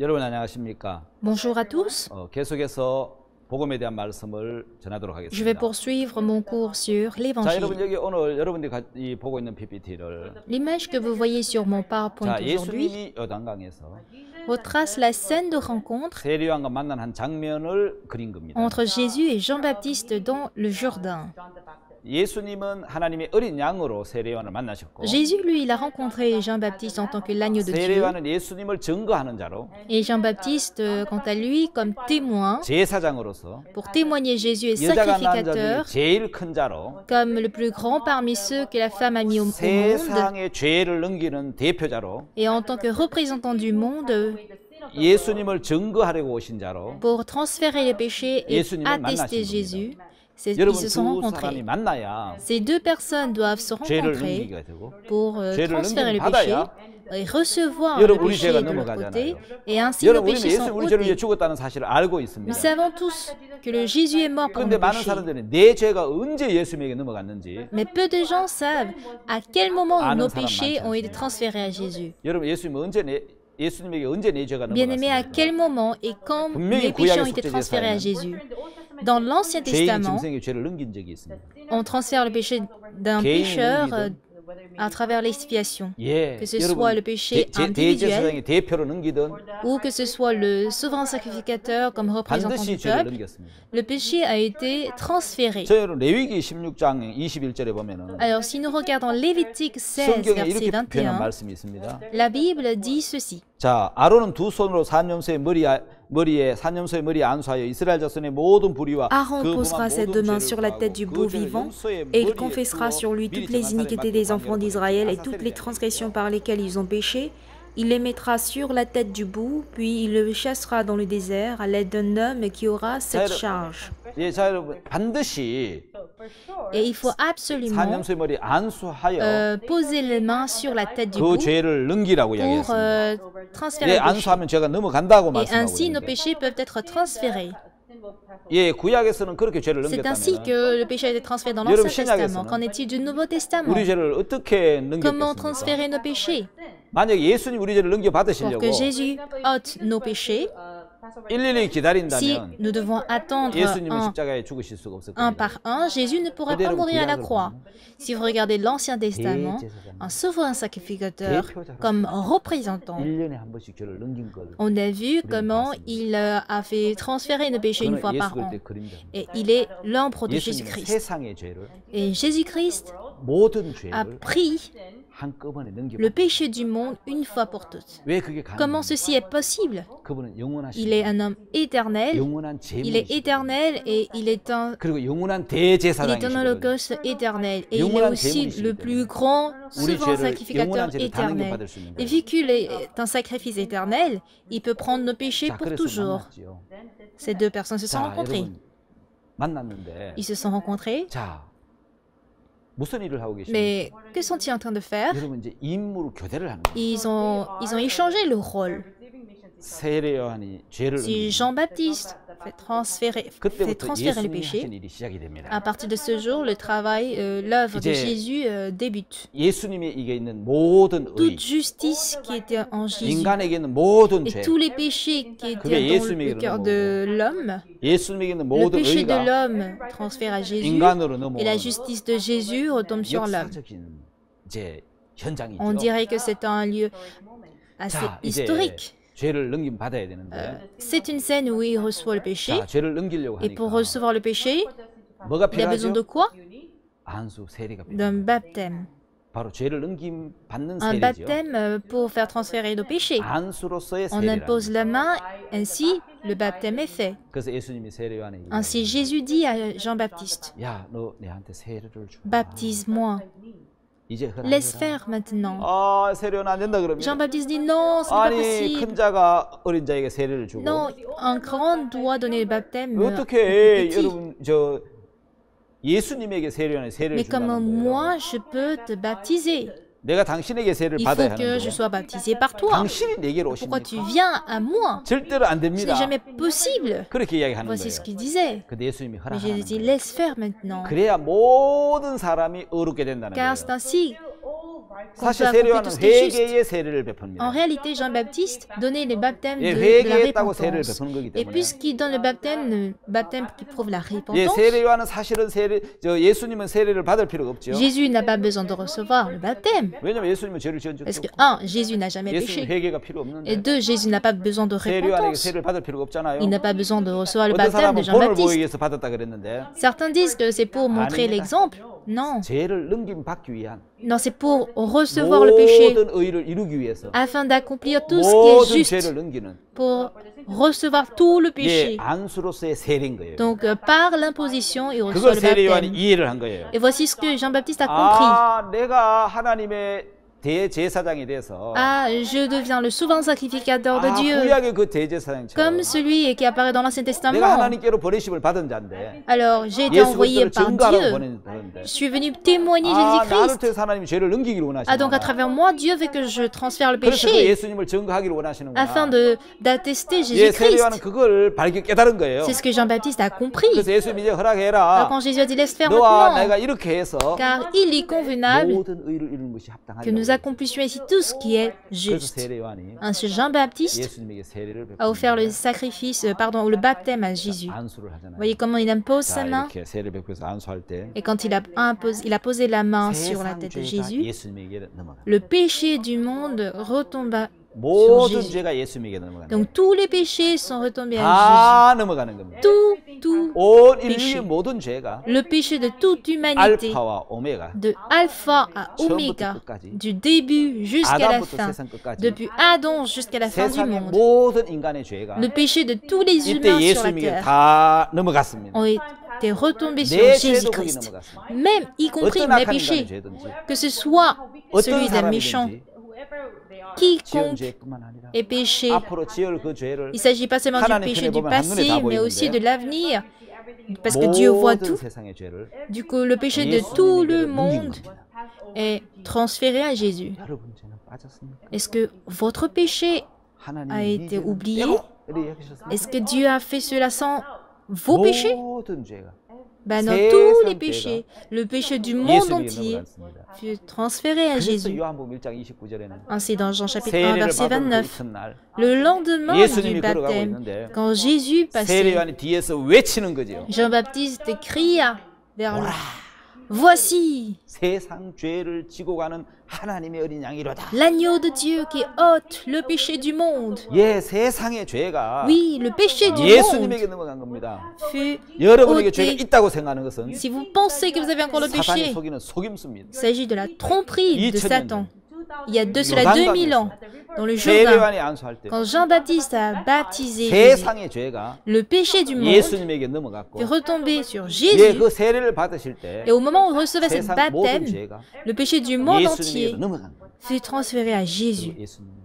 여러분 안녕하십니까? Bonjour à tous. 계속해서 복음에 대한 말씀을 전하도록 Je vais 하겠습니다. poursuivre mon cours sur 자, l'Évangile. 여러분 여기 오늘 여러분들이 보고 있는 PPT를 L'image que vous voyez sur mon PowerPoint 자, aujourd'hui 예수님이 요단강에서 retrace la scène de rencontre 세례요한과 만난 한 장면을 그린 겁니다. entre Jésus et Jean-Baptiste dans le Jourdain. 예수님은 하나님의 어린 양으로 세례요한을 만나셨고 Jésus, lui, il a rencontré Jean-Baptiste en tant que l'agneau de Dieu. 세례요한은 예수님을 증거하는 자로 Et Jean-Baptiste, quant à lui, comme témoin, 제사장으로서 pour témoigner Jésus et 여자가 낳은 자 sacrificateur, 중에 제일 큰 자로 comme le plus grand parmi ceux que la femme a mis au monde, 세상의 죄를 넘기는 대표자로 et en tant que représentant du monde, 예수님을 증거하려고 오신 자로 pour transférer les péchés et 예수님을 attester 만나신 Jésus. Ils 여러분 se sont 두 사람이 rencontrés. 만나야 Ces deux personnes doivent se 죄를 rencontrer 넘기게 되고 pour 죄를 transférer le 넘기면 péché 받아야 et recevoir 여러분 le 우리 péché 죄가 de leur 넘어가잖아요. côté. Et ainsi nos 여러분 우리는 péchés sont 예수님 우리 죄를 위해 ôtés. 죽었다는 사실을 알고 있습니다. Nous savons tous que le Jésus est mort pour 그런데 nos 많은 péchés. 사람들은 내 죄가 언제 예수님에게 넘어갔는지 Mais peu de gens savent à quel moment 아는 nos 사람 péchés 많지 ont été 않습니다. transférés à Jésus. 여러분 예수님에게 언제 내 죄가 Bien-aimés, à quel 넘어갔습니까? moment et quand 분명히 les péchés ont 구약의 été 속죄 transférés à 제사에는 Jésus? Dans l'Ancien 죄인 Testament, 짐승의 죄를 넘긴 적이 있습니다. on transfère le péché d'un 개인이 pécheur 넘기든 à travers l'expiation. 예, Que ce soit le péché individuel 대제사장의 대표로 넘기든 ou que ce soit le souverain sacrificateur comme représentant 반드시 du 죄를 peuple, 넘겼습니다. le péché a été transféré. 저 여러분 레위기 16장 21절에 보면은 Alors, si nous regardons Lévitique 16, 성경에 verset 이렇게 표현한 21, 말씀이 있습니다. la Bible dit ceci. 자, 아론은 두 손으로 산염소의 머리에 산염소의 머리에 안수하여 이스라엘 자손의 모든 불의와 Aaron 그 posera 범한 ses 모든 deux mains 죄를 sur la 구하고 tête du 그 beau 죄를 vivant 염소의 et il 머리에 confessera 두어 sur lui 미리 toutes les 정한 iniquités 사람의 des enfants d'Israël et 아사 toutes les 세례자. transgressions par lesquelles ils ont péché. Il les mettra sur la tête du bouc, puis il le chassera dans le désert à l'aide d'un homme qui aura cette charge. 예, 자 여러분 반드시 Et il faut absolument 산염소의 머리에 안수하여 poser les mains sur la tête du 그 bouc 죄를 넘기라고 pour 이야기했습니다. transférer 예, le péché. 안수하면 죄가 넘어간다고 Et 말씀하고 ainsi, nos 있는데 péchés peuvent être transférés. 예, 구약에서는 그렇게 죄를 C'est ainsi 넘겼다면 que le péché a été transféré dans 여러분, l'Ancien 신약에서는 Testament. Qu'en est-il du Nouveau Testament? 우리 죄를 어떻게 Comment 넘겼겠습니까? transférer nos péchés? 만약 예수님 우리 죄를 넘겨 Pour 받으시려고 que Jésus ôte nos péchés, 일일이 si 기다린다면 nous devons attendre 예수님은 un 십자가에 죽으실 수가 없을 un 겁니다. par un, Jésus ne pourrait pas mourir à la croix. Si vous regardez l'Ancien Testament, un souverain sacrificateur comme représentant, 1년에 한 번씩 죄를 넘긴 걸 on a vu comment il a fait transférer nos péchés une fois 그는 par 예수 an. 그리스도의 그림자입니다. Et il est l'ombre de 예수님은 Jésus-Christ. 세상의 죄를 Et Jésus-Christ 모든 a 죄를 pris 한꺼번에 넘겨. le péché du monde une fois pour toutes. 왜 그게 Comment 가능합니까? ceci est possible? 그분은 영원하신 Il est un homme éternel, 영원한 il est 제물이시고 éternel et il est un 대제사장이시거든요. holocauste éternel. Et il est 영원한 aussi 제물이시기 le plus grand 우리 souverain 죄를 sacrificateur 영원한 죄를 다 éternel. 넘겨받을 수 있는 Et 거예요. vu qu'il est un sacrifice éternel, il peut prendre nos péchés 자, pour 그래서 toujours. 만났지요. Ces deux personnes se sont 자, rencontrées. 여러분 만났는데 Ils se sont rencontrés, 자 무슨 일을 하고 계십니까? mais que sont-ils en train de faire? 여러분 이제 임무 교대를 하는 거예요. Ils ont échangé le rôle. 세례 요한이 죄를 Si 넘기고 Jean-Baptiste fait transférer 그때부터 le 예수님이 péché, 하신 일이 시작이 됩니다. à partir de ce jour, le travail, l'œuvre de 이제 Jésus débute. 예수님의 이게 있는 모든 의, Toute justice qui était en Jésus 인간에게 있는 모든 et 죄, tous les péchés qui 그게 étaient dans 예수님에게 le cœur 넘어오고, de l'homme, 예수님에게 있는 le 모든 péché de 의가 l'homme transfère à Jésus 인간으로 et 넘어오는 la justice de Jésus retombe sur l'homme. 역사적인 이제 현장이죠. On dirait que c'est un lieu assez 자, 이제 historique. 죄를 넘김 받아야 되는데 C'est une scène où il reçoit le péché 자, 죄를 넘기려고 et pour 하니까 recevoir le péché, 뭐가 il a besoin 필요하죠? de quoi? 안수 세례가 필요해요. D'un baptême. 바로 죄를 넘김 받는 Un 세례죠. baptême pour faire transférer nos péchés. 안수로서의 On 세례라. impose la main, ainsi le baptême est fait. 그래서 예수님이 세례 요한에게 Ainsi Jésus dit à Jean-Baptiste, 야, 너 내한테 세례를 줘. baptise-moi, 이제 laisse 허락해라. faire maintenant. 아, 세례 요한 안 된다 그러면 Jean-Baptiste dit non, ce n'est pas 아니, possible. 큰 자가 어린 자에게 세례를 주고 Non, un grand doit donner le baptême. 어떻게 au petit. 여러분 저 예수님에게 세례 요한에 세례를 Mais comment 준다는 거예요. moi je peux te baptiser? 내가 당신에게 세례를 Il 받아야 faut que 하는데 je sois baptisé par toi. 당신이 내게로 Pourquoi tu 오십니까? viens à moi? 절대로 안 Ce 됩니다. n'est jamais possible. 그렇게 이야기하는 Voici ce 거예요. qu'il disait. 근데 예수님이 Mais 허락하는 Jésus dit, 거예요. laisse faire maintenant. 그래야 모든 사람이 의롭게 된다는 Car 거예요. c'est ainsi 사실 accomplir 세례요한은 tout ce qui est juste. 회개의 세례를 베풉니다. En réalité, Jean-Baptiste donnait le baptême 예, de la 회개했다고 세례를 repentance. 베푸는 거기 Et 때문에 puisqu'il donne le baptême qui prouve la 예, repentance, 세례요한은 사실은 예수님은 세례를 받을 필요가 없죠. Jésus n'a pas besoin de recevoir le baptême. 왜냐하면 예수님은 죄를 지은 적이 Parce que, 없고 un, Jésus n'a jamais 예수님 péché. 회개가 필요 Et 없는데 deux, Jésus n'a pas besoin de 세례요한에게 repentance. 세례를 받을 필요가 없잖아요. Il n'a pas besoin de recevoir le 어떤 baptême de 사람은 본을 보이기 Jean-Baptiste. 위해서 받았다 그랬는데 Certains disent que c'est pour montrer 아닙니다. l'exemple. Non, 죄를 넘김받기 위한 non, c'est pour recevoir le péché 모든 의를 이루기 위해서 afin d'accomplir tout ce qui est 모든 juste, 죄를 넘기는 pour recevoir tout le 예, péché. 안수로서의 세례인 거예요. Donc, par l'imposition, il reçoit 그걸 le 세례요한이 baptême. 이해를 한 거예요. Et voici ce que Jean-Baptiste a compris. 아, 내가 하나님의 대제사장이 돼서 Ah, je deviens le souverain sacrificateur de 아, Dieu, 구약의 그 대제사장처럼 comme celui qui apparaît dans l'Ancien 내가 Testament. 하나님께로 버리심을 받은 자인데 Alors, j'ai été envoyé 예수 par 증거하라고 Dieu. 보냈는데 Je suis venu témoigner 아, 나를 Jésus-Christ. 통해서 하나님이 죄를 넘기기를 Ah, donc à 원하시는구나. travers moi, Dieu veut que je transfère le 그래서 그 péché 예수님을 증거하기를 원하시는구나. afin d'attester 예, 세례요한은 Jésus-Christ. 그걸 발견 깨달은 거예요. C'est ce que Jean-Baptiste a compris. 그래서 예수님 이제 Alors 허락해라. quand Jésus a dit laisse faire 너와 maintenant, 내가 이렇게 해서 car il est convenable 모든 의를 이루는 것이 que nous 합당하다. accomplissions ici tout ce qui est 그래서 juste. 세례요한이 Ainsi, Jean-Baptiste 예수님에게 세례를 a offert le 베풉니다. sacrifice, pardon, le baptême à Jésus. 안수를 하잖아요. Voyez comment il impose sa 자, main. 이렇게 세례 베풀어서 안수할 때 Et quand il a posé la main sur la 세상 tête de 죄가 Jésus, 예수님에게 넘어가. le péché du monde retomba sur 모든 Jésus. 죄가 예수님에게 넘어간다. Donc tous les péchés sont retombés à 다 넘어가는 겁니다. Jésus. Tout 온 인류의 péché. 모든 죄가 Le péché de toute humanité, 알파와 오메가 de alpha à oméga, du début jusqu'à la 아담부터 fin, 세상 끝까지 depuis Adam jusqu'à la fin du 세상의 monde. 모든 인간의 죄가 Le péché de tous les 이때 humains sur la 예수님에게 terre 다 넘어갔습니다. ont été retombés sur 내 죄도 거기 Jésus-Christ, 넘어갔습니다. même y compris 어떤 mes 악한 péchés, 인간의 죄든지 que ce soit 어떤 celui d'un méchant, 사람이든지 지은 quiconque 죄뿐만 아니라 est péché. 앞으로 지을 그 죄를 Il ne s'agit pas seulement du 하나님 péché 편에 du 보면 한눈에 다 passé, mais aussi 보이는데 de l'avenir, parce que Dieu voit 모든 tout. 세상의 죄를 Du coup, le péché de tout le 예수님에게 넘긴 monde 겁니다. est transféré à Jésus. 여러분 죄는 빠졌습니까? Est-ce que votre péché a 하나님이 été 죄는 oublié? 빼고 이렇게 여기셨습니까? Est-ce que Dieu a fait cela sans vos péchés? 모든 죄가 Ben non, 세상 tous les 죄가 péchés, le péché du monde 예수님에게 entier 넘어갔습니다. fut transféré à 그래서 Jésus. 요한복음 1장 29절에는 Ainsi, dans Jean chapitre 1, 세례를 verset 받은 그 29, 이튿날 le lendemain 예수님이 du 걸어가고 baptême, 있는데 quand Jésus passait, 세례요한이 뒤에서 외치는 거죠. Jean-Baptiste cria vers lui, Voici 세상 죄를 지고 가는 하나님의 어린 양이로다. l'agneau de Dieu qui ôte le péché du monde. 예, 세상의 죄가 Oui, le péché du monde 예수님에게 넘어간 겁니다. fut 여러분에게 죄가 ôté. 있다고 생각하는 것은 Si vous pensez que vous avez encore le 사탄이 péché, 속이는 속임수입니다. il s'agit de la tromperie de 2000 Satan. Il y a de cela Jordan 2000 ans, dans le Jourdain, 세례요한이 안수할 때 quand Jean-Baptiste a baptisé Jésus, 세상의 죄가 le péché du monde 예수님에게 넘어갔고 fut retombé sur 예, Jésus. 그 세례를 받으실 때 Et au moment où il recevait ce 세상 모든 baptême, 죄가 le péché du monde 예수님에게 entier 넘어간 거예요. fut transféré à Jésus. 그리고 예수님은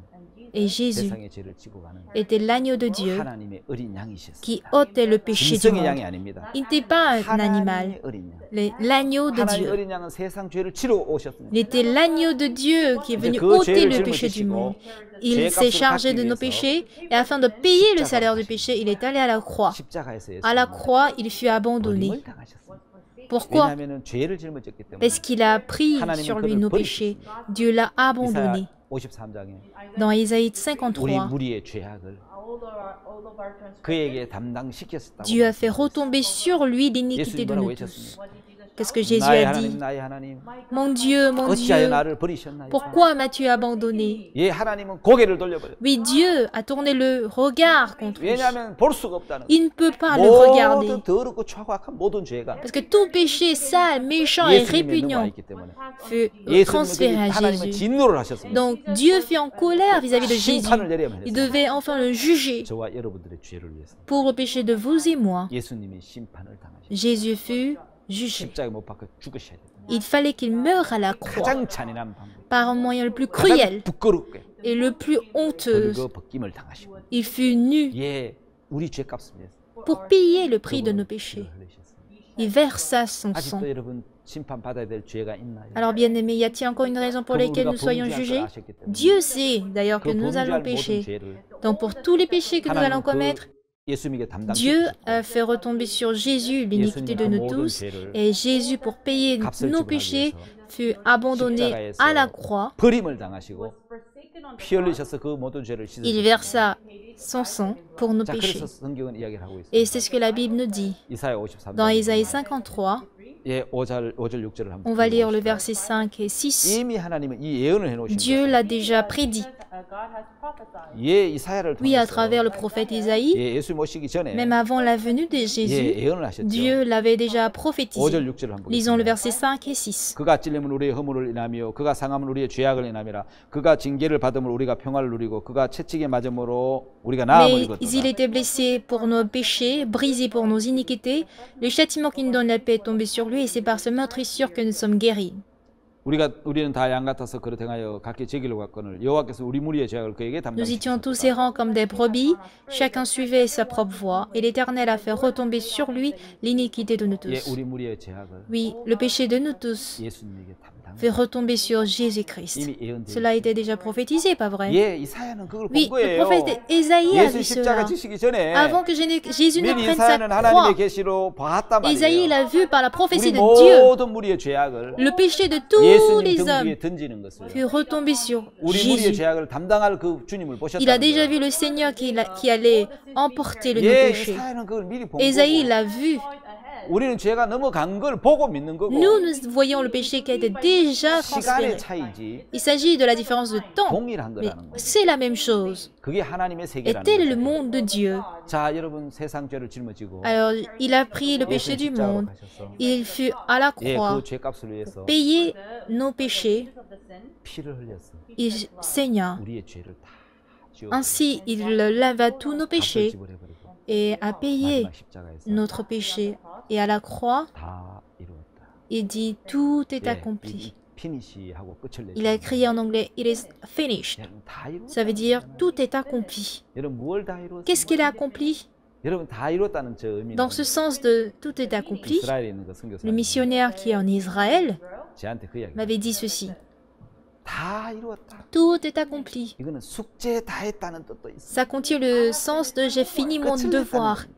Et Jésus 세상의 죄를 지고 가는 était l'agneau de Dieu 하나님의 어린 양이셨어요. qui ôtait le péché du 짐승의 양이 monde. 아닙니다. Il n'était pas un animal, 하나님의 어린 양. l'agneau de 하나님의 Dieu. 어린 양은 세상 죄를 치러 오셨습니다. Il était l'agneau de Dieu qui est venu 그 ôter 죄를 le péché du 짊어지시고 monde. 죄의 Il s'est 값을 chargé 갚기 de nos 위해서 péchés et afin de payer le 십자가로 salaire du 가신 péché, il est allé à la croix. 십자가에서 À la 예수님은 croix, il fut abandonné. 버림을 당하셨습니다. Pourquoi? 왜냐하면 죄를 짊어졌기 때문에. Parce qu'il a pris 하나님은 sur lui 그를 nos péchés. Dieu l'a abandonné. 이사야 53장에 Dans Isaïe 우리 53, 무리의 죄악을 그에게 담당시켰다고. Dieu a fait retomber sur lui l'iniquité 예수님 de 뭐라고 nous tous. 외쳤습니까? Qu'est-ce que Jésus 나의 a dit? 하나님, 나의 하나님, Mon Dieu, 어찌하여 나를 버리셨나이까? pourquoi m'as-tu abandonné? 예, 하나님은 고개를 돌려버려. Oui, Dieu a tourné le regard contre lui. 왜냐하면 볼 수가 없다는. Il ne peut pas le regarder. 모든 더럽고 추악한 모든 죄가 Parce que tout péché sale, méchant et 예수님의 répugnant 넘어와 있기 때문에 fut transféré à 예수님은 하나님은 Jésus. 진노를 하셨습니다. Donc Dieu fut en colère vis-à-vis de Jésus. 심판을 내려야만 Il 했습니다. devait enfin le juger 저와 여러분들의 죄를 위해서 pour le péché de vous et moi. 예수님이 심판을 당하셨습니다. Jésus fut jugé. 십자가에 못 박혀 죽으셔야 돼요. Il fallait qu'il meure à la croix 가장 잔인한 방법, par un moyen le plus 가장 cruel 부끄럽게 et le plus honteux. 그리고 벗김을 당하시고, Il fut nu 예, 우리 죄값을 위해서 pour payer le prix de nos péchés. 피를 흘리셨습니다. Il versa son sang. 아직도 여러분 심판 받아야 될 죄가 있나요? Alors bien aimé, y a-t-il encore une raison pour 그건 laquelle 우리가 nous soyons 범죄할 걸 jugés? 아셨기 때문에 Dieu sait d'ailleurs que 그 nous allons 범죄할 모든 pécher. 죄를 Donc pour tous les péchés que nous allons 하나님은 그 commettre, 예수님에게 Dieu 담당시키셨고 a fait retomber sur Jésus l'iniquité 예수님 de 그 nous 모든 tous. 죄를 Et Jésus, pour payer 값을 nos 지불하기 péchés, 위해서 fut abandonné à la croix. 버림을 당하시고 피 흘리셔서 그 모든 죄를 Il 씻으셨습니다. versa son sang pour nos 자, péchés. 그래서 성경은 이야기를 하고 있어요. Et c'est ce que la Bible nous dit. 이사야 53장. Dans Isaïe 53, 예, 5절 6절을 한번. on va lire le verset 5 et 6. 이미 하나님은 이 예언을 해 놓으신 Dieu 거예요. l'a déjà prédit. 예, 이사야를 Oui, à 통해서 travers le prophète Isaïe, 예, 예수 모시기 전에 même avant la venue de 예, Jésus, 예언을 하셨죠. Dieu l'avait déjà prophétisé. 5절 6절을 한번 Lisons le 보겠습니다. verset 5 et 6. 그가 찔림은 우리의 허물을 인하며 그가 상함은 우리의 죄악을 인하미라. 그가 징계를 받음으로 우리가 평화를 누리고 그가 채찍에 맞음으로 우리가 나음을 Mais il 입었도다. était blessé pour nos péchés, brisé pour nos iniquités. Le châtiment qui nous donne la paix est tombé sur lui et c'est par ce meurtrissure que nous sommes guéris. 우리는 다 양 같아서 그릇 행하여 각기 제 길로 갔거늘 여호와께서 우리 무리의 죄악을 그에게 Nous étions tous 담당하셨다. errants comme des brebis, chacun suivait sa propre voie, et l'Éternel a fait retomber sur lui l'iniquité de nous 예, tous. 우리 무리의 죄악을 Oui, le péché de nous tous 예수님에게 fait 담당. retomber sur Jésus-Christ. 이미 예언되어 Cela était déjà prophétisé, pas vrai? 예, 이사야는 그걸 본 Oui, le 거예요. prophète Ésaïe a 예수 vu 십자가 cela. 지시기 전에 Avant que Jésus ne 미리 prenne sa 이사야는 croix, 하나님의 계시로 봤단 Ésaïe 말이에요. l'a vu par la 우리 prophétie de Dieu. 모든 무리의 죄악을 Le péché de tous 예수님 les 등 hommes 위에 던지는 것을 fut retombé sur 우리 무리의 Jésus. 죄악을 담당할 그 주님을 Il a 보셨다는 déjà 거예요. vu le Seigneur qui allait emporter nos 예, péchés. 이사야는 그걸 미리 본 Ésaïe 거고 l'a vu. 우리는 죄가 넘어간 걸 보고 믿는 거고 Nous voyons le péché qui a été déjà 시간의 transféré. 차이지 Il s'agit de la différence de temps. 동일한 Mais 거라는 거예요. c'est la même chose. 그게 하나님의 Et 세계라는 tel est le 거예요. monde de Dieu. 자, 여러분 세상 죄를 짊어지고 Alors, il a pris le péché du monde. Il fut à la 예, croix, 그 죄값을 위해서 payer nos péchés. 피를 흘렸어. Il saigna. 우리의 죄를 다 지워 Ainsi, il lava tous nos péchés 지불해버리고 et a payé 마지막 십자가에서 notre péché. Et à la croix, 다 이루었다. il dit tout est 예, accompli. 피니시하고 끝을 내죠. Il a crié en anglais, it is finished. 여러분 다 이루었다. Ça veut dire tout est accompli. 여러분 뭘 다 이루었어? Qu'est-ce qu'il a accompli? 여러분 다 이루었다는 저 의미는 Dans ce sens de tout est accompli, 이스라엘에 있는 그 선교사 le missionnaire qui est en Israël 저한테 그 이야기. m'avait dit ceci. 다 이루었다. Tout est accompli. 이거는 숙제 다 했다는 뜻도 있어. Ça contient le sens de j'ai fini mon 끝을 devoir. 냈다는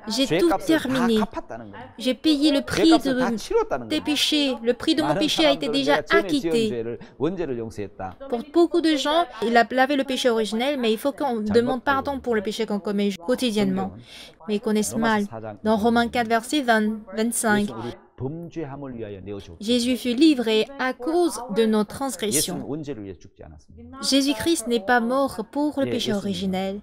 J'ai tout 죄값을 다 terminé. 갚았다는 거야. J'ai payé le prix 죄값을 다 de 치렀다는 tes 거야. péchés. Le prix de mon 많은 péché a été 사람들은 déjà 내가 전에 지은 acquitté. 죄를 원죄를 용서했다. Pour beaucoup de gens, il a lavé le péché originel, mais il faut qu'on demande pardon pour le péché qu'on commet quotidiennement. Mais ils connaissent mal. Dans Romains 4, verset 25, 예수는 우리 범죄함을 위하여 내어주었다. Jésus fut livré à cause de nos 예수는 transgressions. 원죄를 위해 죽지 않았습니다. Jésus-Christ n'est pas mort pour le 예, péché 예수님은 originel.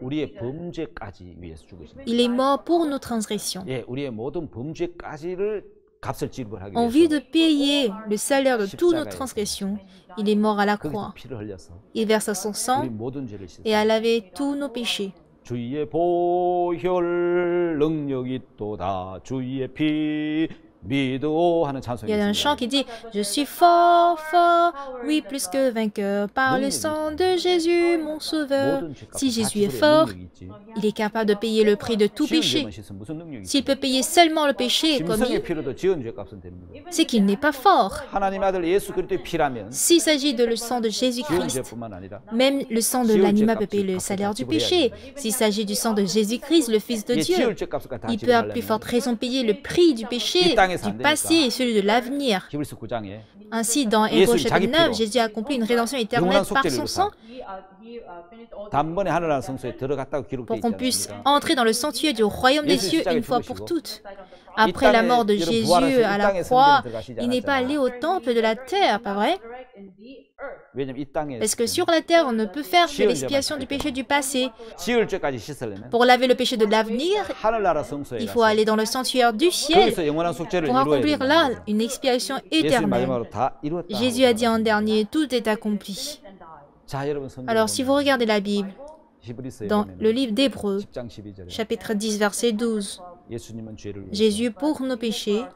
우리의 범죄까지 위해서 죽으신 Il est mort pour nos transgressions. 예, 우리의 모든 범죄까지를 값을 지불하기 En vue 위해서 de payer le salaire de toutes nos transgressions, il est mort à la 거기서 croix. 피를 흘려서 Il versa son 우리 sang 모든 죄를 씻어 et a lavé tous nos péchés. 주의 보혈 능력이 또다 주의 피 믿어 하는 찬송이 Il y a un chant 있습니다. qui dit Je suis fort, fort, oui, plus que vainqueur, par le sang de Jésus, mon sauveur. 모든 죄값을 Si 다 Jésus est 지불해 fort, 능력이 있지. il est capable de payer le prix de tout 지은 péché. 죄만 씻으면 무슨 능력이 있지? S'il peut payer seulement le péché 심성의 commis, 피로도 지은 죄값은 되는 거예요. c'est qu'il n'est pas fort. 하나님 아들 예수 그리스도의 피라면 S'il s'agit de le sang de 지은 Jésus-Christ, 죄뿐만 아니라 même le sang de l'animal peut payer le salaire du péché. S'il s'agit du sang de Jésus-Christ, le Fils de 예, Dieu, 지을 죄값을 다 il peut à plus 지불하려면 forte raison payer le prix du péché du passé et celui de l'avenir. 히브리서 9장에 Ainsi, dans 예수님 Hébreux 자기 chapitre 피로 9, Jésus a accompli une rédemption éternelle 영원한 par 속죄를 son sang 단번에 하늘나라 성소에 들어갔다고 기록되어 pour 있지 qu'on puisse 않습니까? entrer dans le sanctuaire du royaume des 예수 cieux 십자가에 une fois 죽으시고 pour toutes. 이 Après la 땅에 mort de 여러분 Jésus 부활하셔서 à 이 la 땅에 croix, 성전에 들어가시지 il n'est pas allé 않았잖아요. au temple de la terre, pas vrai? 왜냐면 이 땅에 Parce que sur la terre, on ne peut faire que 지은 l'expiation du péché du passé. 지을 죄까지 씻으려면 Pour laver le péché de l'avenir, 하늘나라 성소에 il faut 가서 aller dans le sanctuaire du ciel 거기서 영원한 속죄를 pour 이루어야 accomplir 된다. là une expiation 예수님 éternelle. 마지막으로 다 이루었다. Jésus a dit en dernier, tout est accompli. 자, 여러분 성경 Alors, si vous regardez la Bible, 히브리서에 dans 보면 le livre d'Hébreux, 10장 12절에 chapitre 10, verset 12, 예수님은 죄를 위해서 Jésus, pour nos péchés,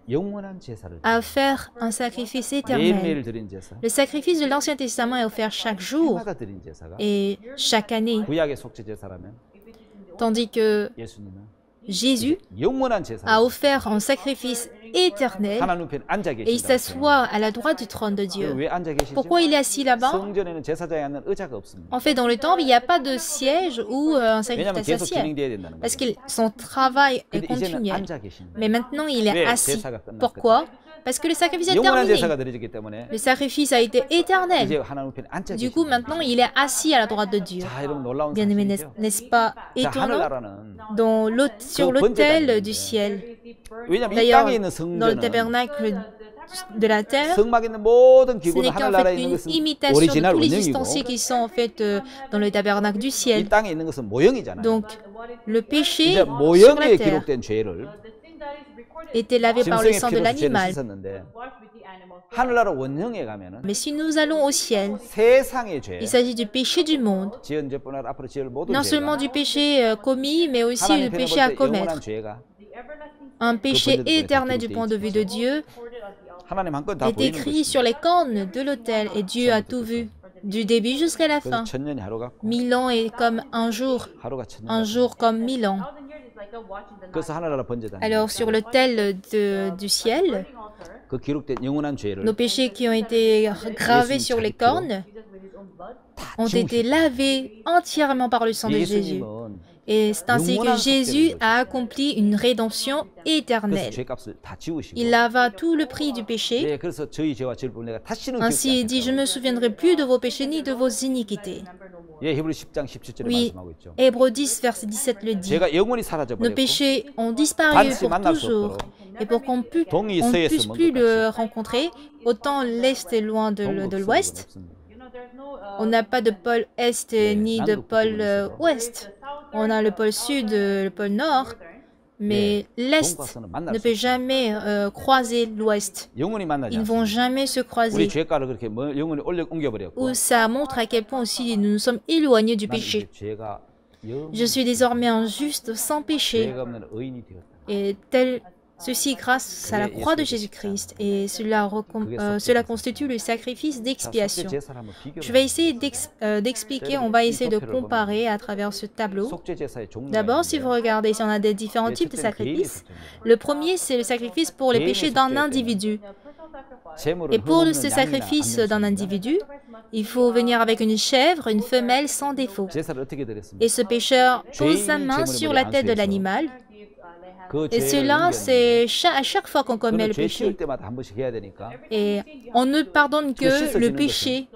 영원한 제사를 a offert un sacrifice éternel. 매일매일 드린 제사, Le sacrifice de l'Ancien Testament est offert chaque jour 해마다 드린 제사가 et chaque année, 구약의 속죄 제사라면 tandis que 예수님은 Jésus 영원한 a 제사를 offert un sacrifice éternel 하나님 편에 앉아 et il 계신다. s'assoit à la droite du trône de Dieu. 왜 앉아 계시죠? Pourquoi il est assis là-bas? 성전에는 제사장이 앉는 의자가 없습니다. En fait, dans le temple, il n'y a pas de siège où un 왜냐하면 sacrifice 계속 s'assied, 진행돼야 된다는 거예요. parce que son travail est 근데 이제는 continuel. 앉아 계십니다. Mais maintenant, il est 왜? assis. 제사가 끝났거든. Pourquoi? Parce que le sacrifice est 영원한 terminé. 제사가 드려졌기 때문에 Le sacrifice a été 이제 éternel. 하나님 편에 앉아 Du coup, 계십니다. maintenant, il est assis à la droite de Dieu. 자, 여러분 놀라운 Bien aimé, 사실이죠. n'est-ce pas 자, étonnant? 하늘나라는 Sur l'autel du ciel. 왜냐하면 이 D'ailleurs, 땅에 있는 dans le 성전은 tabernacle de la terre, 성막에 있는 모든 ce 기구는 n'est qu'en 하늘나라에 fait 있는 une 것은 imitation de 오리지널 tous les 원형이고 ustensiles qui sont en fait dans le tabernacle du 이 ciel. 땅에 있는 것은 모형이잖아요. Donc, le péché 이제 sur la 모형에 terre 기록된 죄를 était lavé par le 짐승의 sang de 피로서 죄를 l'animal. 씻었는데 하늘나라 원형에 가면은 Mais si nous allons au ciel, 세상의 죄, il s'agit du péché du monde. 지은 죄뿐 아니라 앞으로 지을 모든 Non 죄가 seulement du péché commis, mais aussi 하나님 le 편에 péché à 볼 때 commettre. 영원한 죄가 Un péché 번제도 éternel du 기록돼 point de vue de Dieu 하나님 한 건 다 est 보이는 écrit 것이죠. sur les cornes de l'autel et Dieu a tout vu, du début jusqu'à la 그래서 fin. 천년이 하루 같고 1000 ans est comme un jour 하루가 천년. comme 1000 ans. 그래서 하늘나라 번제단. Alors sur l'autel du ciel, 그 기록된 영원한 죄를 nos péchés qui ont été gravés sur les cornes ont été lavés entièrement par le sang de Jésus. 예수님은 Et c'est ainsi que Jésus a accompli une rédemption 그래서 éternelle. 죄값을 다 지우시고. Il lava tout le prix du péché. 예, 그래서 저희 죄와 죄를 내가 다시는 Ainsi 기억지 il dit, je 않겠다. ne me souviendrai plus de vos péchés ni de vos iniquités. 예, 히브리 10장 17절에 Oui, 말씀하고 있죠. Hébreux 10, verset 17 le dit. 죄가 영원히 사라져 Nos 버렸고 péchés ont disparu 반드시 pour 만날 수 toujours. 없도록 Et pour qu'on 동이 ne 서에서 puisse 먼 plus 것 le 같이 rencontrer, autant l'Est est loin de 동북 l'Ouest. 서쪽은 없습니다. On n'a pas de pôle Est ni de 남극 pôle 부분은 있어도 Ouest. On a le pôle Sud, le pôle Nord. Mais l'Est 동과서는 만날 ne 수 peut 없어요. jamais croiser l'Ouest. 영원히 만나지 Ils ne vont 않습니다. jamais se 우리 croiser. 죄가를 그렇게 영원히 옮겨버렸고 Où ça montre à quel point aussi nous nous sommes éloignés du 나는 péché. 이제 죄가 Je suis désormais un juste sans péché. 죄가 없는 의인이 되었다. Et ceci grâce à la croix de Jésus-Christ. Et cela constitue le sacrifice 자, d'expiation. 속죄 제사를 한번 비교해 Je vais essayer d'expliquer, on va essayer de comparer à travers ce tableau. 속죄 제사의 종류가 D'abord, si vous regardez, si on a des différents types de sacrifices, le premier, c'est le sacrifice pour les péchés d'un individu. Et pour ce sacrifice d'un individu, il faut venir avec une chèvre, une femelle sans défaut. 제사를 어떻게 드렸습니까? Et ce pécheur pose sa main sur la tête de l'animal. 그 Et 죄를 cela, 의미하는 c'est à chaque fois qu'on commet 그는 le 죄 péché. 지을 때마다 한 번씩 해야 되니까 Et on ne pardonne que le péché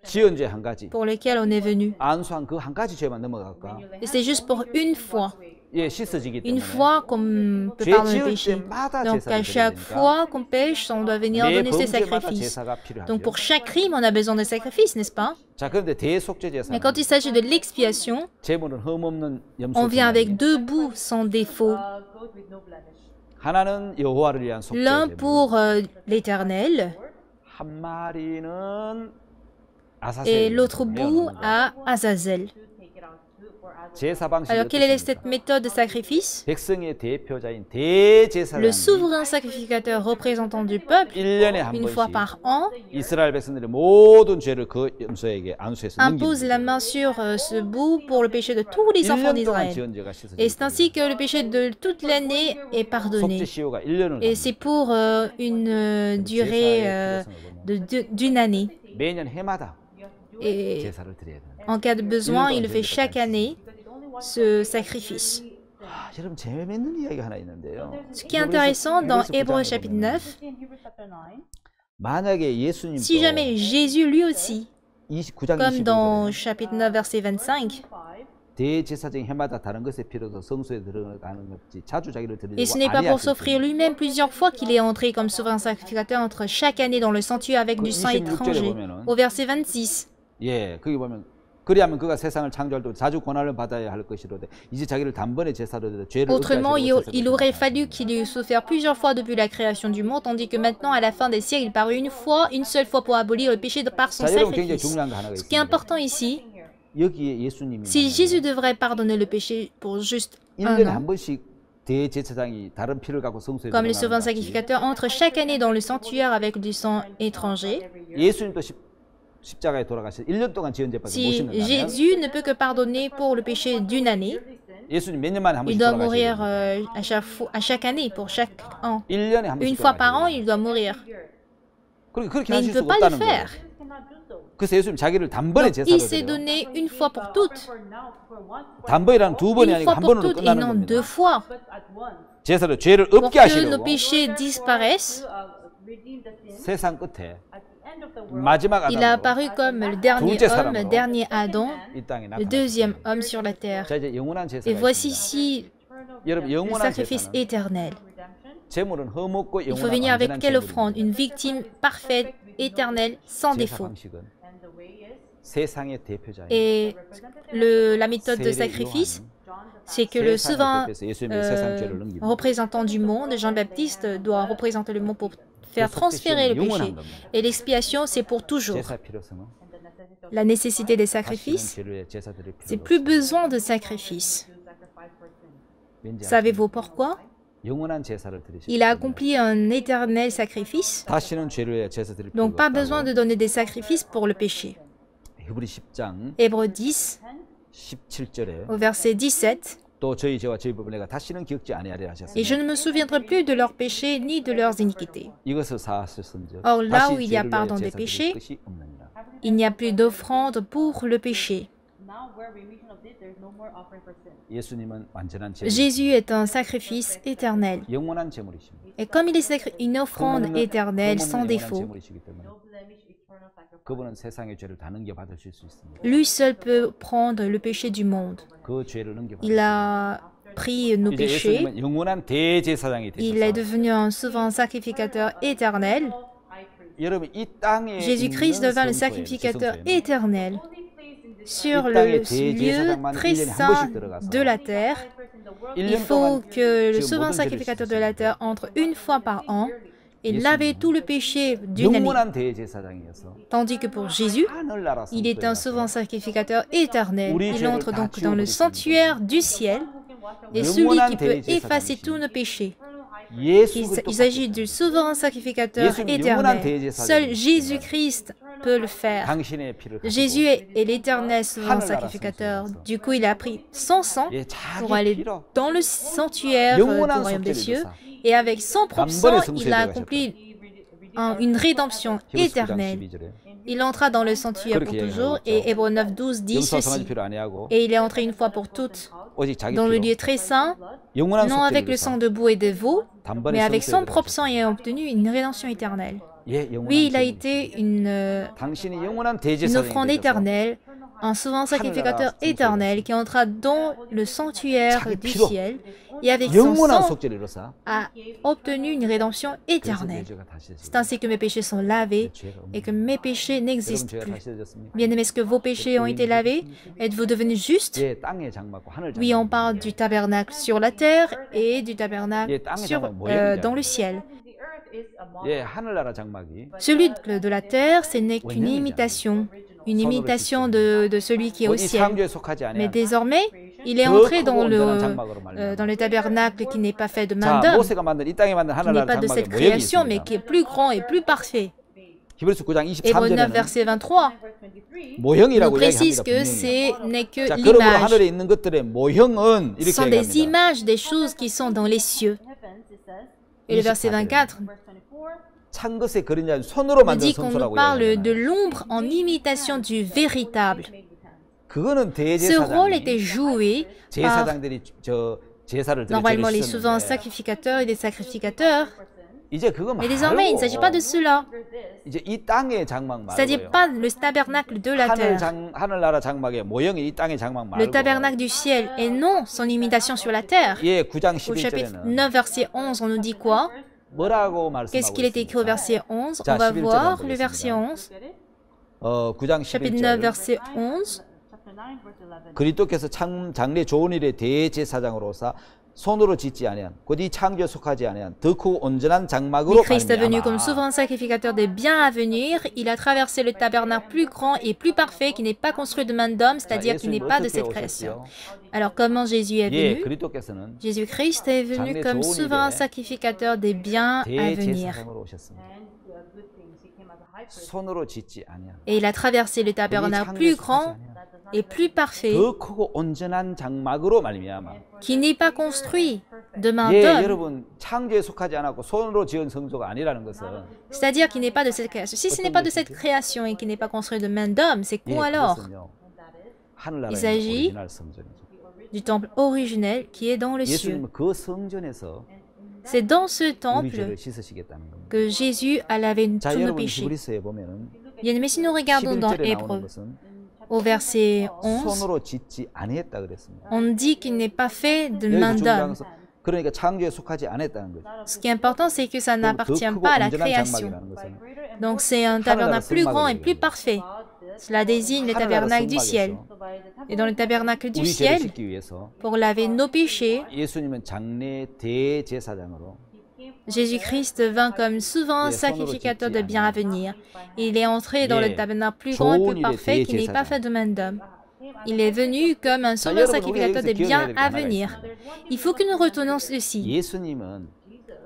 지은 죄 한 가지 pour lequel on est venu. 안수한 그 한 가지 죄만 넘어갈까? Et c'est juste pour une fois. 예, 씻어지기 Une 때문에 fois qu'on peut 죄 pardonner le 지을 péché. 때마다 Donc 제사를 à 드려야 chaque 되니까 fois qu'on pêche, on doit venir 매 donner ses 범죄마다 sacrifices. 제사가 필요하죠. Donc pour chaque crime, on a besoin de sacrifices, n'est-ce pas? 자, 그런데 대속죄 Mais 제사는 quand il s'agit de l'expiation, 제물은 흠없는 on vient avec 염소 deux bouts sans défaut. 하나는 여호와를 위한 속죄 L'un 제물, pour l'Éternel 한 마리는 아사셀 et l'autre bout à Azazel. 제사 방식이 Alors quelle est 어떻습니까? cette méthode de sacrifice? 백성의 대표자인 대제사장이 Le souverain sacrificateur représentant du peuple, 1년에 한 une fois 번씩 par an, 이스라엘 백성들의 모든 죄를 그 염소에게 안수해서 impose la main sur ce bout pour le péché de tous les enfants 1년 동안 d'Israël. 지은 죄가 씻어지기 Et c'est ainsi que le péché de toute l'année est pardonné. 속죄 시효가 1년을 Et c'est pour une durée d'une année. 매년 해마다 Et 제사를 드려야 됩니다. en cas de besoin, il le fait chaque année, ce sacrifice. 아, 여러분 재밌는 이야기가 하나 있는데요. Ce qui est intéressant dans Hébreux chapitre 9, 만약에 예수님도 si jamais Jésus lui aussi, 29장 comme dans 25절에 chapitre 9, verset 25, 대제사장이 해마다 다른 것에 필요해서 성소에 들어가는 것이 자주 자기를 드리려고 et ce n'est pas pour s'offrir lui-même plusieurs fois qu'il est entré comme souverain sacrificateur entre chaque année dans le sanctuaire avec du sang étranger. Au verset 26, 예, 거기 보면 그리하면 그가 세상을 창조할 때 자주 고난을 받아야 할 것이로되 이제 자기를 단번에 제사로 드려 죄를 autrement, 의뢰하시려고 il aurait fallu qu'il ait souffert plusieurs fois depuis la création du monde, tandis que maintenant, à la fin des siècles, il parut une seule fois pour abolir le péché par son 자, 여러분 굉장히 sacrifice. 중요한 거 하나가 Ce qui est 있습니다. important ici, 여기에 예수님이 si Jésus devrait pardonner le péché pour juste un 1년에 an, 한 번씩 대제사장이 다른 피를 갖고 성소에 comme le 들어가는 souverain 것 같이 sacrificateur entre chaque année dans le sanctuaire avec du sang étranger, 예수님도 십자가에 돌아가셔서 1년 동안 지은 죄밖에 못 si 씻는다면 Jésus ne peut que pardonner pour le péché d'une année, 예수님 몇 년 만에 한 il 번씩 doit mourir 돌아가셔야 à chaque année, pour chaque an. 1년에 한 번씩 Une fois par an, 돌아가셔야 il doit mourir. 그렇게 Mais il 하실 ne peut 수가 pas le 없다는 거예요. faire. 그래서 예수님 자기를 단번에 Donc, il 제사로 s'est 드려요. donné une fois pour toutes. 단번이란 두 번이 Une 아니고 fois 한 pour 번으로 toutes et 끝나는 non 겁니다. deux fois. 제사로 죄를 Pour 없게 que nos 하시려고 péchés disparaissent, 세상 끝에 마지막 il a 아담으로 apparu comme le dernier 둘째 homme, le 사람으로 dernier Adam, 이 땅에 le deuxième 나타났습니다. homme sur la terre. 자, 이제 영원한 제사가 Et voici 있습니다. ici 여러분 le 영원한 sacrifice 제사는 éternel. 제물은 흠없고 Il faut 영원한 venir avec 완전한 quelle offrande? 제물입니다. Une victime parfaite, éternelle, sans 제사 défaut. 방식은 세상의 대표자입니다. Et la méthode de sacrifice, c'est que le souverain représentant du monde, Jean-Baptiste, doit représenter le monde pour faire transférer le péché. Et l'expiation, c'est pour toujours. 제사 필요성은 La nécessité des 다시는 sacrifices, 죄를 제사 드릴 c'est 필요가 plus 없습니다. besoin de sacrifices. 왠지 Savez-vous pourquoi? 영원한 제사를 드리시기 Il a 때문에 accompli un éternel sacrifice, 다시는 죄를 제사 드릴 필요가 donc pas besoin 없다고 de donner des sacrifices pour le péché. 히브리 10장 Hébreux 10, 17절에 au verset 17, 또 저희 죄와 저희 법을 내가 다시는 기억지 아니하리라 « Et 하셨습니다. je ne me souviendrai plus de leurs péchés ni de leurs iniquités. 이것을 사하셨은즉 Or, là où 다시 il y a 죄를 pardon 위하여 des 제사 드릴 péchés, 것이 없느니라. Il n'y a plus d'offrande pour le péché. 예수님은 완전한 제물, Jésus est un sacrifice éternel. 영원한 제물이십니다. Et comme il est une offrande éternelle sans défaut, 제물이시기 때문에 그분은 세상의 죄를 다 넘겨 받으실 수 있습니다. lui seul peut prendre le péché du monde. 그 죄를 넘겨 Il 받으실 a pris nos 이제 péchés. 예수님은 영원한 대제사장이 Il est 되셔서 devenu un souverain sacrificateur éternel. 여러분 이 땅에 Jésus-Christ 있는 devint le 성소에는, sacrificateur 지성소에는 éternel sur 이 le 땅에 lieu 대제사장만 très 1년에 한 saint 번씩 들어가서 de la terre. Il 1년 faut 동안 que le 지금 souverain 모든 죄를 sacrificateur de 씻으셔야 la 돼요. terre entre une fois par an et laver tout le péché d'une année. 영원한 대제사장이어서 Tandis que pour Jésus, 하늘나라 il est un 성소에 souverain 가서 sacrificateur éternel. 우리 Il 죄를 entre 다 donc dans le 지워버리시는 sanctuaire du ciel et celui qui peut effacer tous nos péchés. 예수 Il 그리스도 s'agit du souverain sacrificateur éternel. Seul Jésus-Christ peut le faire. 당신의 피를 가지고 Jésus est l'éternel souverain sacrificateur. Du coup, il a pris son sang 예, pour 자기 aller 피로 dans le sanctuaire du 영원한 royaume des 속죄를 cieux. 이루사 Et avec son propre 단번에 sang, 성소에 il a 들어가셨다. accompli une rédemption 히브리서 9장 éternelle. 12절에 Il entra dans le sanctuaire pour toujours. Et Hébreux 9, 12 dit 영수와 성화지 ceci. 필요 아니하고 Et il est entré une fois pour toutes 오직 자기 dans le 피로 lieu très saint, 영원한 non avec 속죄를 le sang de bouc et de veau, 단번에 mais avec 성소에 son propre sang 들어가셨다. et a obtenu une rédemption éternelle. 예, 영원한 Oui, il a 제물이시죠. été une 당신이 영원한 offrande 대제사장이 되셔서 éternelle, un souverain sacrificateur éternel qui entra dans le sanctuaire du ciel et avec son 영원한 sang 속죄를 이루사 a obtenu une rédemption 그래서 내 éternelle. 죄가 다시 C'est ainsi que mes péchés sont lavés 죄가 et que 없는 mes péchés 여러분 n'existent 죄가 plus. 다시 되셨습니까? Bien-aimés, est-ce que vos péchés ont été lavés? Êtes-vous devenus justes? 예, 땅의 장막과 하늘 Oui, on 장막. parle du tabernacle sur la terre et du tabernacle dans le ciel. 예, 하늘나라 장막이 Celui de la terre, ce n'est qu'une imitation de celui qui est au 어디 ciel. 창조에 속하지 Mais 아니한 désormais, il est 더 entré 크고 dans 온전한 장막으로 dans le tabernacle qui n'est pas fait de 자, main d'homme, 모세가 만든 이 땅에 만든 qui n'est 하늘나라 pas de 장막에 cette 모형이 création, mais 있습니다. qui est plus grand et plus parfait. 히브리서 9장 Hébreux 9, 23절에는 verset 23, nous 모형이라고 précise 이야기합니다. que 분명히. ce n'est que 자, 그러므로 l'image. 하늘에 있는 것들의 모형은 Ce 이렇게 sont des 얘기합니다. images des choses qui sont dans les cieux. Et le verset 24 찬 것의 그림자 손으로 nous 만든 dit qu'on nous 성소라고 parle de 이야기하잖아요. l'ombre en imitation du véritable. 그거는 Ce rôle était 대제사장이 joué par 제사장들이 저 제사를 드려 normalement les 죄를 souverains 씻었는데 sacrificateurs et des sacrificateurs. 이제 그거 Mais désormais, il ne s'agit pas de 말고 cela. 이제 이 땅의 장막 C'est-à-dire 말고요. pas le tabernacle de la terre, 하늘나라 장막의 모형이 이 땅의 장막 le 말고 tabernacle du ciel, et non son imitation sur la terre. 예, 9장 Au chapitre 11절에는 9, verset 11, on nous dit quoi? 뭐라고 Qu'est-ce 말씀하고 qu'il est écrit au 있습니까? verset 11? 자, On va 11절 voir 한번 le verset 보겠습니다. 11. 9장 Chapitre 9, 11절 verset 11. 그리스도께서 참 장래 좋은 일의 대제사장으로서 손으로 짓지 아니한 곧 이 창조에 속하지 아니한 더 크고 온전한 장막으로 Mais Christ est venu comme 말미암아 souverain sacrificateur des biens à venir. Il a traversé le tabernacle plus grand et plus parfait qui n'est pas construit de main d'homme, 자, c'est-à-dire qui n'est 예수님 pas de 어떻게 cette création. 오셨어요? Alors comment Jésus est 예, venu? 그리스도께서는 Jésus-Christ est venu 장래 comme 좋은 souverain 일에 sacrificateur des biens à venir. 대제사장으로 오셨습니다. 손으로 짓지 아니한 Et il a traversé le 이 tabernacle 창조에 plus 속하지 grand 아니한 et plus parfait 더 크고 온전한 장막으로 말미암아 qui n'est pas construit de main 예, d'homme, 여러분 창조에 속하지 않았고 손으로 지은 성소가 아니라는 것은 c'est-à-dire qui n'est pas de cette création. Si ce n'est pas de cette création et qui n'est pas construit de main d'homme, c'est 예, quoi alors? 그것은요. 하늘나라의 Il s'agit 오리지널 성전이죠. Du temple originel qui est dans les cieux. 예수님은 그 성전에서 C'est dans ce 우리 temple 죄를 씻으시겠다는 겁니다. que Jésus a lavé 자, tous nos 여러분 péchés. 히브리서에 보면은 Bien, mais si nous regardons dans 11절에 나오는 Hébreux, 것은 au verset 11, 손으로 짓지 아니했다 그랬습니다. on dit qu'il n'est pas fait de 여기서 main 중요한 d'homme. 것은 그러니까 창조에 속하지 않았다는 거죠. Ce qui est important, c'est que ça 더 n'appartient 크고 pas à la 온전한 création. 장막이라는 것은 Donc c'est un tabernacle plus grand et plus parfait. Cela désigne le tabernacle du ciel. Et dans le tabernacle du 우리 죄를 ciel, 씻기 위해서 pour laver nos péchés, 예수님은 장래 대제사장으로 Jésus-Christ vint comme souverain sacrificateur de biens à venir. Il est entré dans le tabernacle plus grand et plus parfait qui n'est pas fait de main d'homme. Il est venu comme un sauveur sacrificateur de biens à venir. Il faut que nous retournions ceci. 예수님은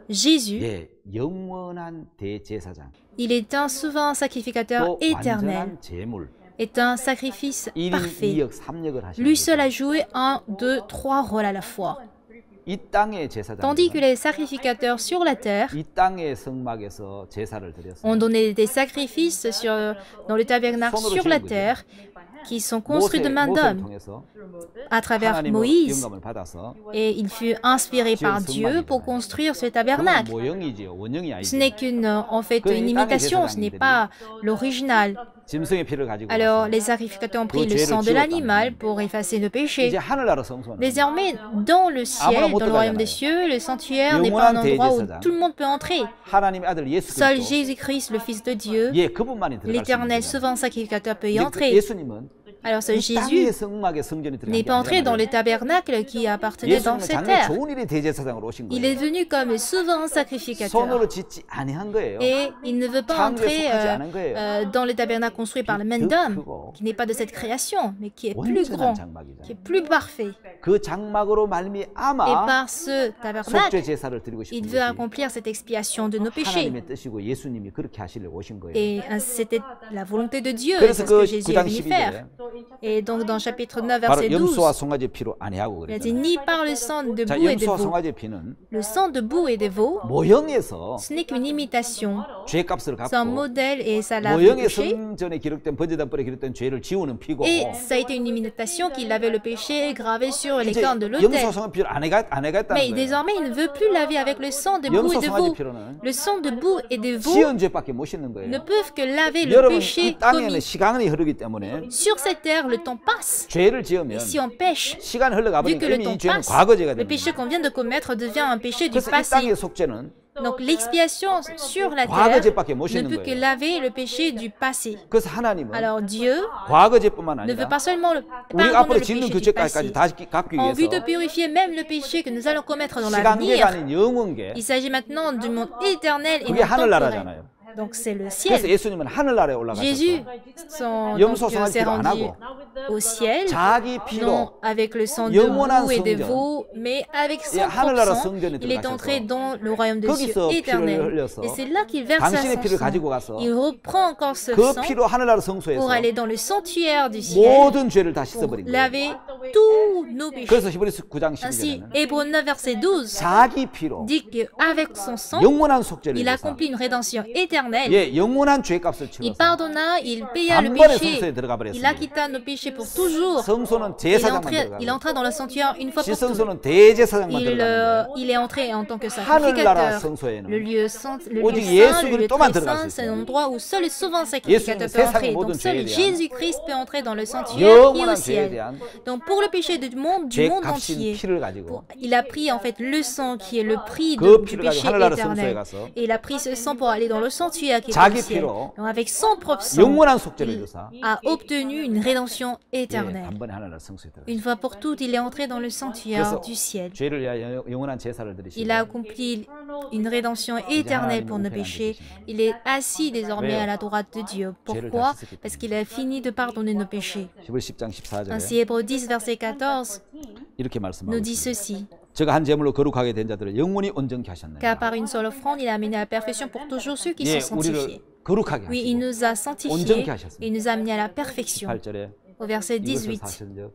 Jésus, 예, 영원한 대제사장 il est un souverain sacrificateur 또 éternel, 완전한 제물 est un sacrifice 1인 parfait. 2역 3역을 하시는 Lui seul 거죠. a joué 1, 2, 3 rôles à la fois. 이 땅의 제사장 Tandis que les sacrificateurs sur la terre 이 땅의 성막에서 제사를 드렸어요. ont donné des sacrifices dans le tabernacle sur la terre qui sont construits de main 모세를 d'homme 통해서 à travers 하나님의 Moïse. 영감을 받아서 Et il fut inspiré par Dieu pour construire ce 그건 tabernacle. 모형이지요. 원형이 Ce 아니죠. n'est en fait une imitation, ce n'est pas l'original. 짐승의 피를 가지고 Alors 와서 les sacrificateurs ont pris le sang de l'animal pour effacer nos péchés. 이제 하늘나라 성소는 Désormais, dans le ciel, dans le royaume des cieux, le sanctuaire n'est pas un endroit où tout le monde peut entrer. 하나님의 아들 예수 Seul 그리스도 Jésus-Christ, le Fils de Dieu, 예, 그분만이 들어갈 수 l'éternel 있는 souverain sacrificateur peut y 거예요. entrer. 예수님은 Alors ce 이 땅의 Jésus 성막의 성전에 들어간 n'est 게 pas entré dans 아니라 le tabernacle qui appartenait dans 예수님은 cette 장래 terre. 좋은 일의 대제사장으로 오신 Il est 거예요. venu comme souverain sacrificateur. 손으로 짓지 아니한 거예요. Et il ne veut pas 창조에 entrer 속하지 않은 거예요. dans le tabernacle construit par la main d'homme, qui n'est pas de cette création, mais qui est plus grand, 온전한 장막이잖아요. qui est plus parfait. 그 장막으로 Et 말미암아 par ce 속죄 tabernacle, 제사를 드리고 싶은 il veut 것이 accomplir cette expiation de nos péchés. 하나님의 뜻이고 예수님이 그렇게 하시려고 오신 거예요. Et c'était la volonté de Dieu, et 그래서 c'est ce que 그 Jésus est 9장 venu faire. 12절에 Et donc dans chapitre 9, 바로 verset 염소와 12, 송아지 피로 아니하고 il a dit 그랬잖아요. ni par le sang de 자, boue et de 염소와 veau. 송아지 피는 Le sang de boue et de veau, 모형에서 ce n'est qu'une imitation. 죄값을 C'est un 갚고 modèle et ça lave le 모형의 péché. 성전에 기록된 번제단벌에 기록된 죄를 지우는 피고 Et ça a été une imitation qui lavait le péché gravé sur les 이제 cornes de 염소 l'autel. 송아지 피를 안 해갔다는 Mais 거예요. désormais, il ne veut plus laver avec le sang de boue 염소 et de 송아지 veau. 피로는 Le sang de boue et de veau 지은 죄밖에 못 씻는 거예요. ne peuvent que laver le 여러분 péché 이 땅에는 commis. 시간이 흐르기 때문에 Sur cette terre, le temps passe. 죄를 지으면 Et si on pêche, 시간이 흘러가 vu que 버리면 le 이미 temps 이 죄는 passe, 과거죄가 le 됩니다. péché qu'on vient de commettre devient un péché du 그래서 이 passé. 땅의 속죄는 Donc l'expiation sur la terre 과거죄밖에 못 ne 씻는 peut que 거예요. laver le péché du passé. 그래서 하나님은 Alors Dieu 과거죄뿐만 ne veut 아니라 pas seulement 우리가 pardonner 앞으로 le 짓는 péché 그 du passé, 죄까지 다 갚기 en vue 위해서 de purifier même le péché que nous allons commettre dans 시간계가 l'avenir. 아닌 영원계 Il s'agit maintenant du monde éternel et 그게 non temporel. 하늘나라잖아요. Donc c'est le 그래서 ciel. 예수님은 하늘나라에 Jésus 올라가셔서 donc, 염소 송아지 s'est 피로 안 rendu 하고 au ciel, 자기 non 피로 avec le sang de 영원한 boue et de 성전. veau, mais avec son 예, 하늘나라 propre sang, 성전에 il est entré 들어가셔서 dans le royaume des cieux 거기서 피를 éternel. 흘려서 Et c'est là qu'il verse 당신의 son 피를 sang. 가지고 가서 Il reprend encore ce 그 sang 피로 하늘나라 pour 성소에서 aller dans le sanctuaire du ciel, 모든 죄를 다 pour 씻어버린 거예요. laver tous nos péchés. 그래서 히브리서 9장 Ainsi, 12절에는 Hébreux 9, verset 12 자기 피로 dit qu'avec son sang, 영원한 속죄를 il 위해서 accomplit une rédemption éternelle. 예, 영원한 죄값을 Il 치러서 pardonna, il paya le 단번에 péché, 성소에 들어가 il 버렸습니다. acquitta nos péchés pour toujours. 성소는 Il 제사장만 il entra 들어가고 dans le sanctuaire une fois pour toutes. 시성소는 대제사장만 들어가는데 Il est entré en tant que 하늘나라 sacrificateur. 성소에는 Le lieu saint, le 오직 lieu 예수 saint, le lieu 그리스도만 très 들어갈 saint, 수 c'est 있어요. un endroit où seul le souverain sacrificateur 예수님은 peut entrer. 세상의 Donc 모든 seul 죄에 대한 Jésus-Christ peut entrer dans le sanctuaire et 영원한 au 죄에 ciel. 대한 Donc pour le péché du monde 죄값인 entier, 피를 가지고 il a pris en fait le sang qui est le prix 그 du 피를 péché 가지고 하늘나라 성소에 éternel. 가서 Et il a pris ce sang pour aller dans le sanctuaire qui est 자기 au ciel. 피로 Donc avec son propre sang, 영원한 속죄를 il 줘서 a obtenu une rédemption 예, éternelle. 단번에 하늘나라 성소에 들어가. Une fois pour toutes, il est entré dans le sanctuaire du ciel. 죄를 위하여 영원한 제사를 드리시고 Il a accompli une rédemption éternelle pour nos péchés. Il est assis désormais à la droite de Dieu. Pourquoi? Parce qu'il a fini de pardonner nos péchés. 히브리 10장 14절에 Ainsi, Hébreux 10, verset 14, 이렇게 말씀하고 nous dit 있습니다. ceci. 제가 한 제물로 거룩하게 된 자들을 영원히 온전케 하셨느니라. Car par une seule offrande, il a amené à la perfection pour toujours ceux qui 예, sont sanctifiés. 우리를 거룩하게 Oui, il 하시고 nous a sanctifiés 온전케 et 하셨습니다. il nous a amenés à la perfection. 18절에 Au verset 이것을 18, 사실은요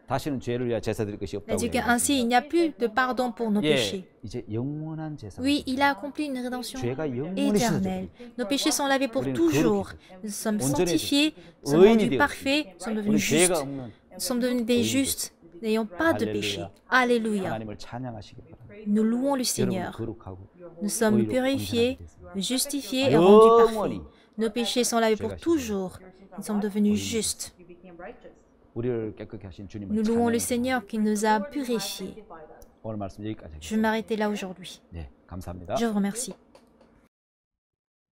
다시는 죄를 위하여 제사 드릴 것이 Il a 없다고 dit 해요. qu'ainsi, il n'y a plus de pardon pour nos péchés. 이제 영원한 제사. Oui, il a accompli une rédemption 죄가 영원히 éternelle. 씻어졌고 Nos péchés sont lavés pour 우리는 toujours. 거룩해졌고 Nous sommes 온전해졌고 sanctifiés, nous sommes 의인이 rendus 되었고 parfaits, nous sommes 우리 devenus 죄가 justes, 없는 nous sommes devenus des justes, n'ayant pas de péché. Alléluia. 하나님을 찬양하시기 바랍니다. Nous louons le 여러분 Seigneur. 거룩하고 Nous sommes 의롭고 purifiés, 온전하게 됐습니다. justifiés et rendus 영원히 parfaits. Nos péchés sont lavés pour toujours. Nous sommes devenus justes. 우리를 깨끗게 하신 주님을 Nous louons le 찬양합니다. Seigneur qui nous a purifiés. 오늘 말씀 여기까지 Je vais m'arrêter là aujourd'hui. 하겠습니다. 네, 감사합니다. Je vous remercie.